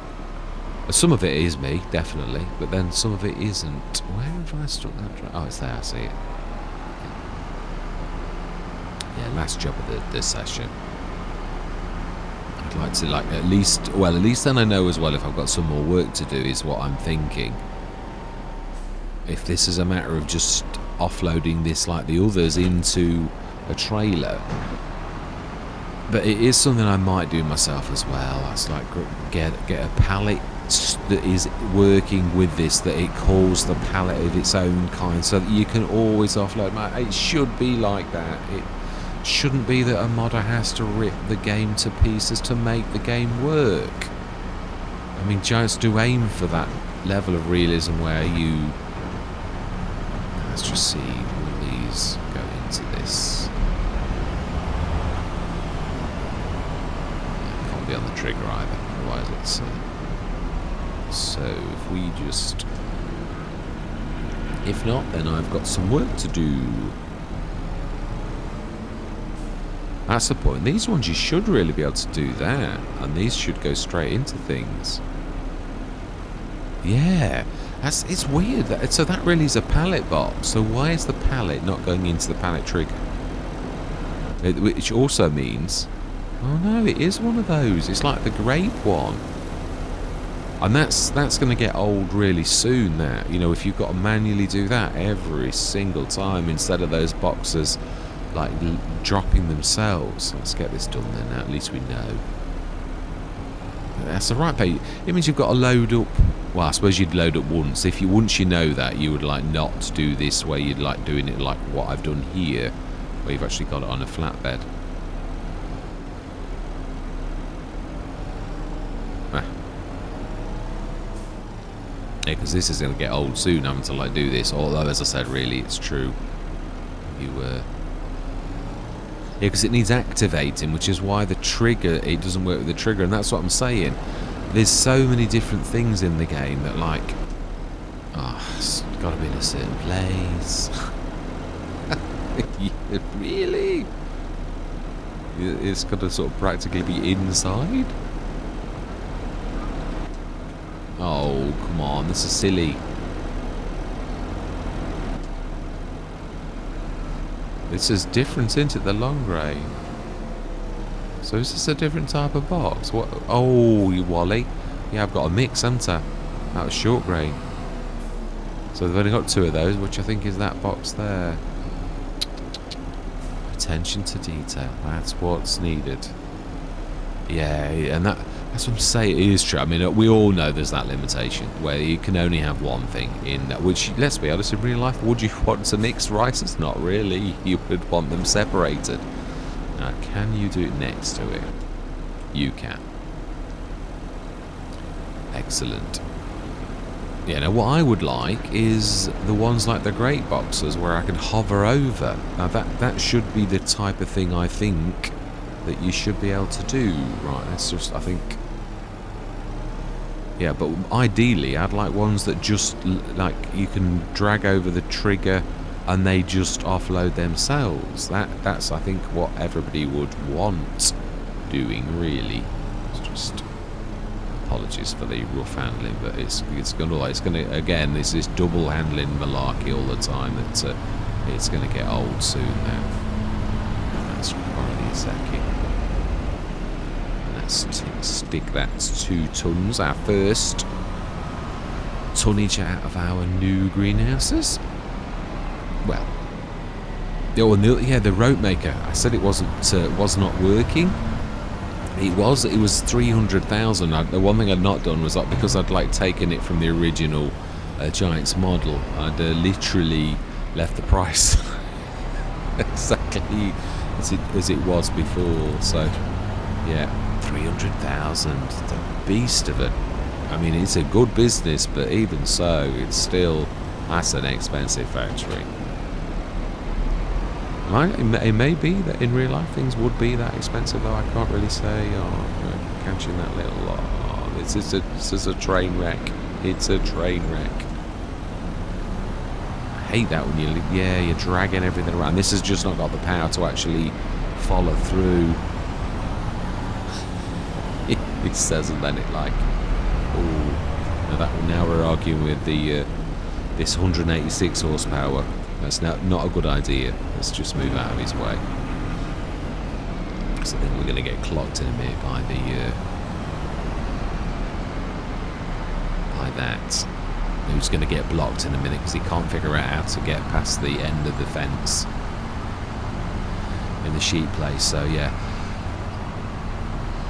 [SPEAKER 1] some of it is me, definitely, but then some of it isn't. Where have I stuck that? Oh, it's there, I see it. Yeah, last job of the session. I'd like to, like, at least then I know as well if I've got some more work to do, is what I'm thinking. If this is a matter of just offloading this like the others into a trailer. But it is something I might do myself as well. That's like get a pallet that is working with this, that it calls the pallet of its own kind, so that you can always offload. It should be like that. It shouldn't be that a modder has to rip the game to pieces to make the game work. I mean, Giants do aim for that level of realism where you... Let's just see, will these go into this? Can't be on the trigger either, otherwise it's... So if we just... If not, then I've got some work to do. That's the point. These ones you should really be able to do that. And these should go straight into things. Yeah. It's weird. So that really is a pallet box. So why is the pallet not going into the pallet trigger? Which also means... Oh no, it is one of those. It's like the grape one. And that's going to get old really soon, that. You know, if you've got to manually do that every single time instead of those boxes, like, dropping themselves. Let's get this done then, at least we know. That's the right page. It means you've got to load up... Well, I suppose you'd load up once. Once you know that, you would, like, not do this where you'd like doing it like what I've done here, where you've actually got it on a flatbed. Yeah, because this is going to get old soon, having to like do this. Although, as I said, really, it's true. Yeah, because it needs activating, which is why the trigger, it doesn't work with the trigger, and that's what I'm saying. There's so many different things in the game that, like, it's got to be in a certain place. Really? It's got to sort of practically be inside. Oh, come on, this is silly. This is different, isn't it, the long grain? So is this a different type of box? What? Oh, you Wally. Yeah, I've got a mix, haven't I? That was short grain. So they've only got 2 of those, which I think is that box there. Attention to detail, that's what's needed. Yeah, and that... That's what I'm saying. It is true. I mean, we all know there's that limitation where you can only have one thing in that. Which, let's be honest, in real life, would you want to mix rices? Not really. You would want them separated. Now, can you do it next to it? You can. Excellent. Yeah, now what I would like is the ones like the great boxes where I can hover over. Now that should be the type of thing I think that you should be able to do. Right, let's just, I think... Yeah, but ideally I'd like ones that just, like, you can drag over the trigger and they just offload themselves. That's, I think, what everybody would want doing, really. It's just... Apologies for the rough handling, but it's gonna again, this is double handling malarkey all the time that it's gonna get old soon now. That's already a second. Let's stick that 2 tons, our first tonnage out of our new greenhouses. Well, yeah, the rope maker. I said it was not working. It was 300,000. The one thing I'd not done was that because I'd like taken it from the original Giants model, I'd literally left the price exactly as it was before. So yeah, 300,000, the beast of it. I mean, it's a good business, but even so, that's an expensive factory. It may be that in real life things would be that expensive, though I can't really say. Oh, catching that little... Oh, this is a train wreck. It's a train wreck. I hate that when you're dragging everything around. This has just not got the power to actually follow through. It says, and then it like... Oh, now we're arguing with the this 186 horsepower. That's not a good idea. Let's just move out of his way. So then we're going to get clocked in a minute by that. Who's going to get blocked in a minute because he can't figure out how to get past the end of the fence in the sheep place. So yeah.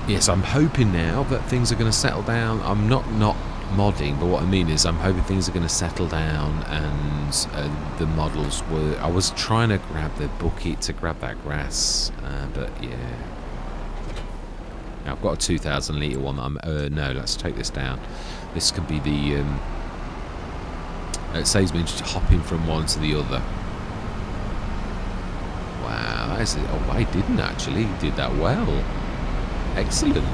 [SPEAKER 1] Yes, I'm hoping now that things are going to settle down. I'm not modding, but what I mean is I'm hoping things are going to settle down and the models were... I was trying to grab the bucket to grab that grass, but yeah. Now I've got a 2,000 litre one that I'm... no, let's take this down. This could be the... it saves me just hopping from one to the other. Wow, that is... Oh, I didn't actually. He did that well. Excellent.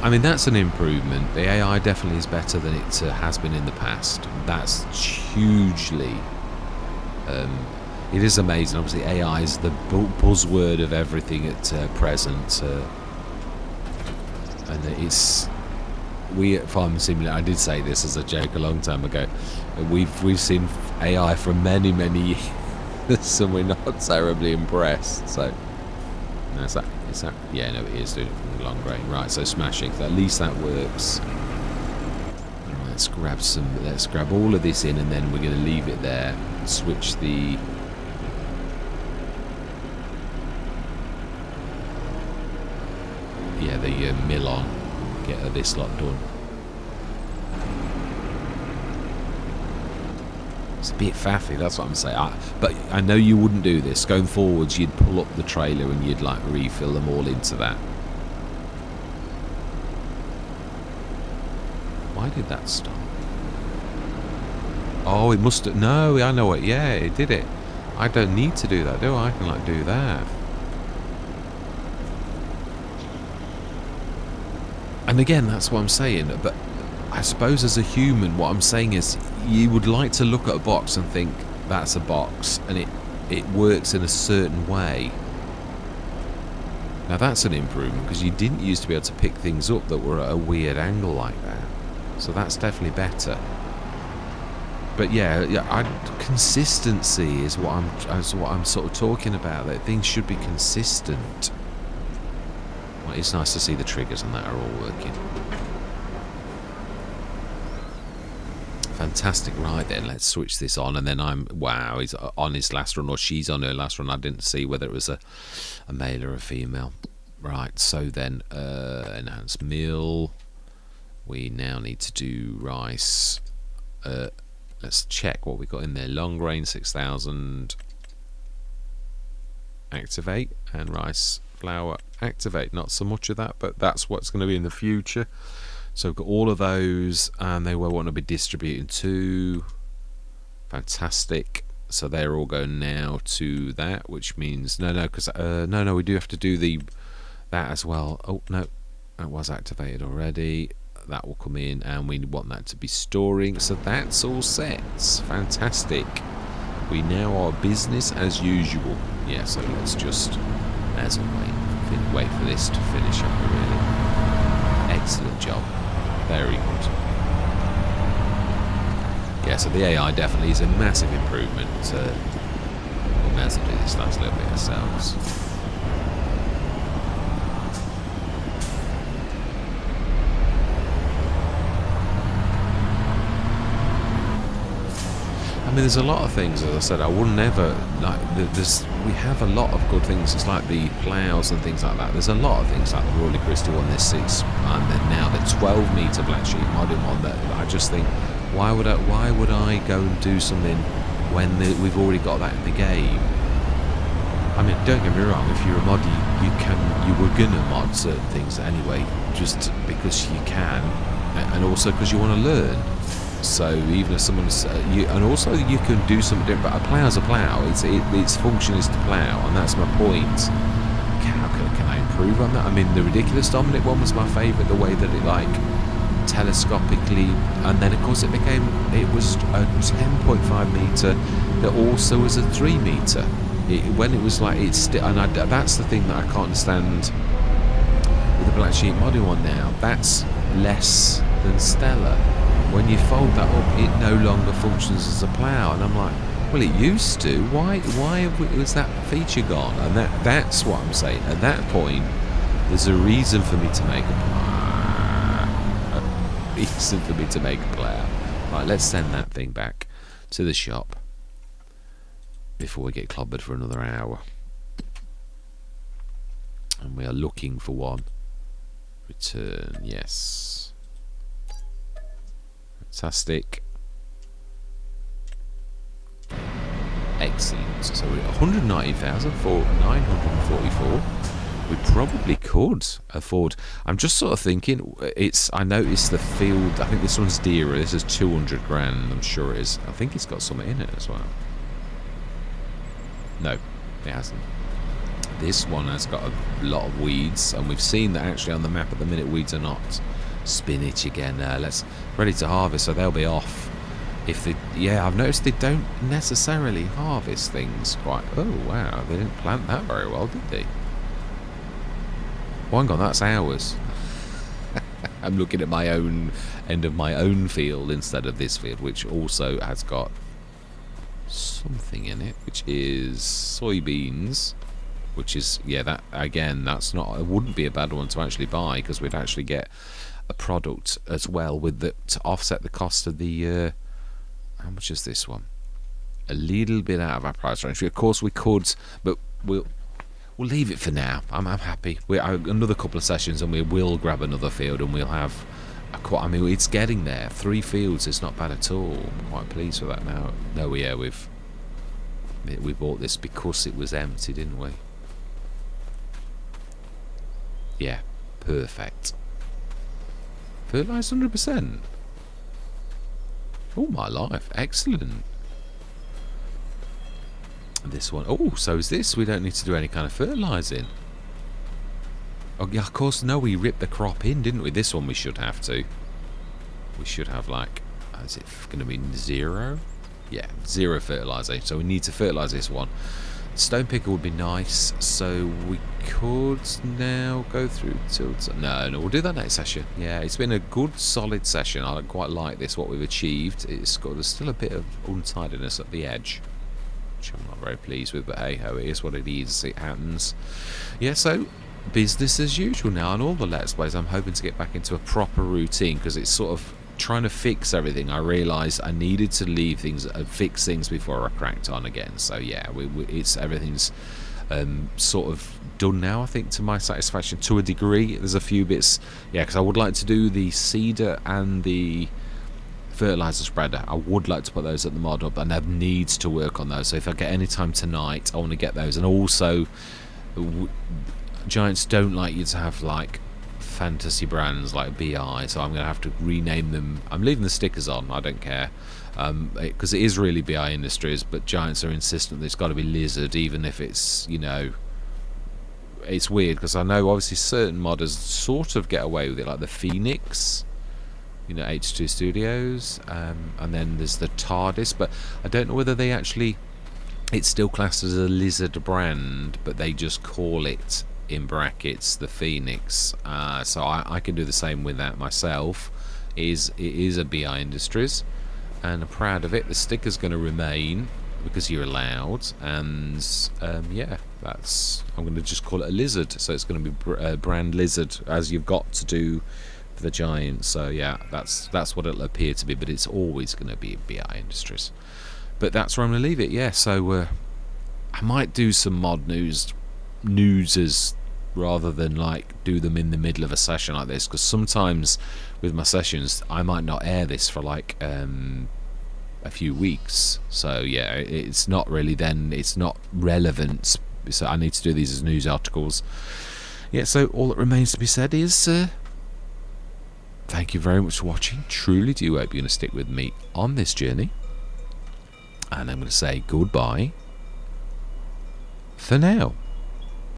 [SPEAKER 1] I mean, that's an improvement. The AI definitely is better than it has been in the past. That's hugely... it is amazing. Obviously, AI is the buzzword of everything at present. And it's... We at Farming Simulator, I did say this as a joke a long time ago, we've seen AI for many, many years, and we're not terribly impressed. So, no, is that... Yeah, no, it is doing it from the long grain. Right, so smashing. At least that works. Let's grab all of this in, and then we're going to leave it there. Switch the... Yeah, the mill on. Get this lot done. It's a bit faffy, that's what I'm saying. But I know you wouldn't do this. Going forwards, you'd pull up the trailer and you'd like refill them all into that. Why did that stop? Oh, it must have... No, I know it. Yeah, it did it. I don't need to do that, do I? I can like do that. And again, that's what I'm saying. But I suppose as a human, what I'm saying is you would like to look at a box and think that's a box and it works in a certain way. Now that's an improvement because you didn't used to be able to pick things up that were at a weird angle like that. So that's definitely better. But yeah, consistency is what I'm sort of talking about. That things should be consistent. Well, it's nice to see the triggers and that are all working. Fantastic. Right then, let's switch this on, and then wow, he's on his last run, or she's on her last run. I didn't see whether it was a male or a female. Right, so then enhanced meal. We now need to do rice. Let's check what we got in there. Long grain 6000. Activate, and rice flour activate. Not so much of that, but that's what's going to be in the future. So we've got all of those, and they will want to be distributed to. Fantastic. So they're all going now to that, which means because we do have to do that as well. Oh no, that was activated already. That will come in, and we want that to be storing. So that's all set. Fantastic. We now are business as usual. Yeah, so let's just wait for this to finish up, really. Excellent job. Very good. Yeah, so the AI definitely is a massive improvement. We may as well do this last little bit ourselves. I mean, there's a lot of things, as I said, I would never, like, we have a lot of good things. It's like the ploughs and things like that. There's a lot of things like the Royal Christie one, this 6, and then now the 12 metre black sheep modern one that I just think, why would I go and do something when we've already got that in the game? I mean, don't get me wrong, if you're a mod, you were gonna mod certain things anyway, just because you can, and also because you want to learn. So even if someone's and also you can do something different. But a plough's a plough. Its function is to plough, and that's my point. How can I improve on that? I mean, the ridiculous Dominic one was my favourite. The way that it like telescopically, and then of course it was a 10.5 metre that also was a 3 metre. When it was like that's the thing that I can't understand with the black sheep modding one now. That's less than stellar. When you fold that up, it no longer functions as a plough, and I'm like, well, it used to. Why was that feature gone? And that's what I'm saying. At that point, there's a reason for me to make a plough. A reason for me to make a plough. Right, let's send that thing back to the shop before we get clobbered for another hour. And we are looking for one. Return, yes. Fantastic. Excellent. So we're at 190,944. We probably could afford. I'm just sort of thinking. I noticed the field. I think this one's dearer. This is 200 grand. I'm sure it is. I think it's got something in it as well. No, it hasn't. This one has got a lot of weeds, and we've seen that actually on the map at the minute. Weeds are not. Spinach again. Let's ready to harvest, so they'll be off. I've noticed they don't necessarily harvest things quite. Oh wow, they didn't plant that very well, did they? Well, hang on, that's ours. I'm looking at my own end of my own field instead of this field, which also has got something in it, which is soybeans. Which is that again, that's not. It wouldn't be a bad one to actually buy because we'd actually get a product as well with to offset the cost of the how much is this one? A little bit out of our price range. Of course we could, but we'll leave it for now. I'm happy. Another couple of sessions and we will grab another field and we'll have I mean, it's getting there. 3 fields is not bad at all. I'm quite pleased with that now. No, yeah, we bought this because it was empty, didn't we? Yeah, perfect. Fertilised 100%. Oh my life, excellent. This one, oh, so is this? We don't need to do any kind of fertilising. Oh yeah, of course. No, we ripped the crop in, didn't we? This one we should have to. We should have like, is it going to be 0? Yeah, 0 fertilisation. So we need to fertilise this one. Stone picker would be nice, so we could now go through tilts. No, we'll do that next session. Yeah, it's been a good, solid session. I quite like this, what we've achieved. There's still a bit of untidiness at the edge, which I'm not very pleased with, but hey ho, it is what it is. It happens. Yeah, so business as usual now on all the Let's Plays. I'm hoping to get back into a proper routine because it's sort of trying to fix everything. I realised I needed to leave things, fix things before I cracked on again. So yeah, it's everything's sort of done now, I think, to my satisfaction, to a degree. There's a few bits, yeah, because I would like to do the seeder and the fertilizer spreader. I would like to put those at the mod up, and I needs to work on those. So if I get any time tonight, I want to get those. And also, Giants don't like you to have like fantasy brands like BI, so I'm going to have to rename them. I'm leaving the stickers on, I don't care, because it is really BI Industries, but Giants are insistent that it's got to be Lizard, even if it's, you know, it's weird, because I know obviously certain modders sort of get away with it, like the Phoenix, you know, H2 Studios, and then there's the TARDIS, but I don't know whether they actually, it's still classed as a Lizard brand, but they just call it, in brackets, the Phoenix. So I can do the same with that myself. It is a BI Industries, and I'm proud of it. The sticker's going to remain because you're allowed, and yeah, I'm going to just call it a Lizard. So it's going to be brand Lizard, as you've got to do for the Giants. So yeah, that's what it'll appear to be, but it's always going to be BI Industries. But that's where I'm going to leave it. Yeah, so I might do some mod newses rather than like do them in the middle of a session like this, because sometimes with my sessions I might not air this for like a few weeks, so yeah, it's not really, then it's not relevant, so I need to do these as news articles. Yeah, so all that remains to be said is thank you very much for watching. Truly do hope you're going to stick with me on this journey, and I'm going to say goodbye for now.